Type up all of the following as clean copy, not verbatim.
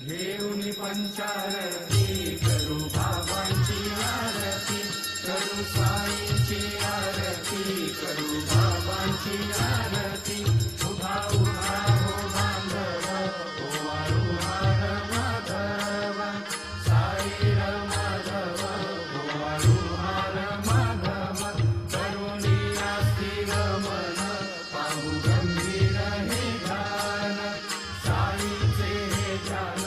घेऊन पंचारती करू बाबांची आरती, करू साईंची आरती, करू बाबांची आरती. उभा उभा हो बांधव, ओवाळू हार माधव, साई माधव, ओवाळू हार माधव. करुणी आस्तिक मन, पाहू गंभीर हे ध्यान, साईचे हे ध्यान,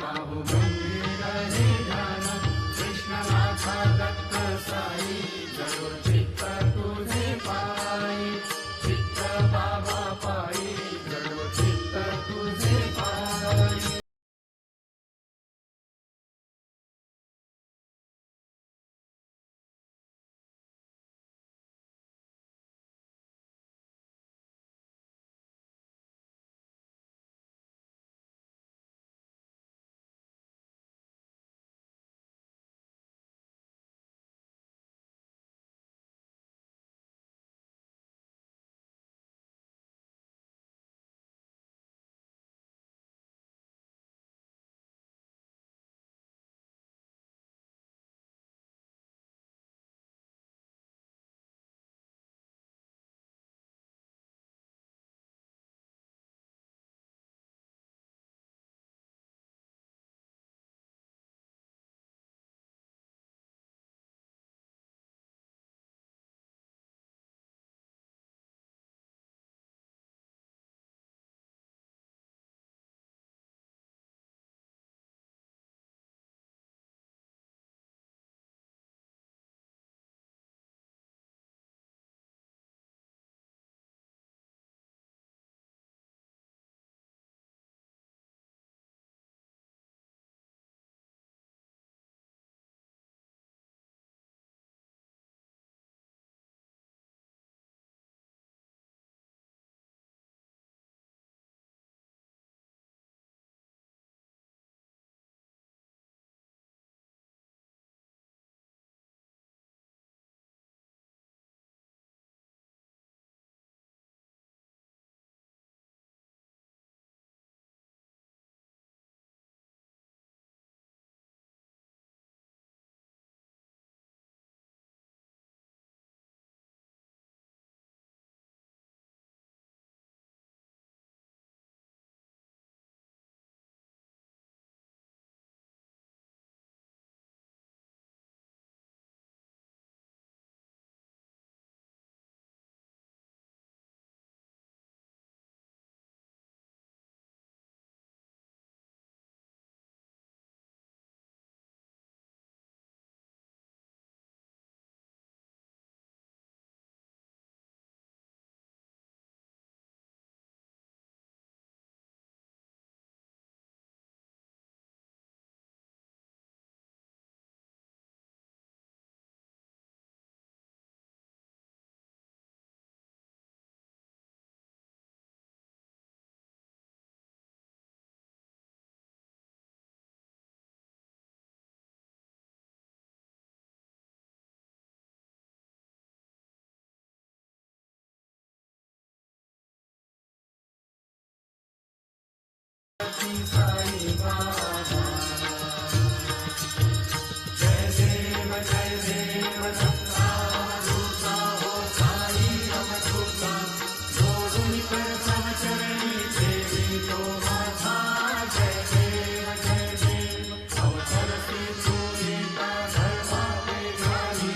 पाहू गंभीर हे ध्यान. कृष्णनाथा दत्त साई, जळो चित्त तुझे पायी, चित्त बाबा पायी, जळो चित्त तुझे पायी. साई बाबा, जय देव जय देव दत्ता अवधूता, हो साई अवधूता. जोडून कर तव चरणी देवी तो माझा. जय देव जय देव. अवतरती तू एका धर्मा वेगाने,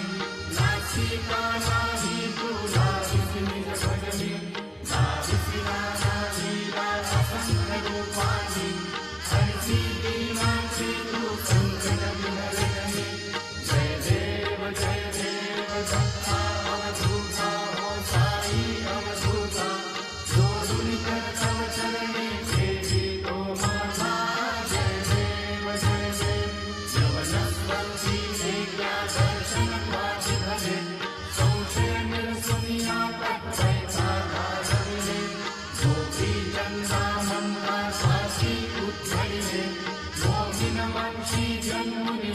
नासिका नाही तुला दिसली भजनी, ना दिसला नाही असंख्य रूपानी, हरसी दीनाची तू संकट विहरणी. जय देव दत्ता अवधूता, हो साई अवधूता. जोडून कर तव चरणी देवी तो माझा. जय देव जय देव. यवनस्वती वेगळ्या दर्शन माझी भले, संशय निरसुनिया कट्टयचा घालविले. गोपी जन्मा मंगा सासी उद्धरिले, मोहिन वंशी जन्मुनि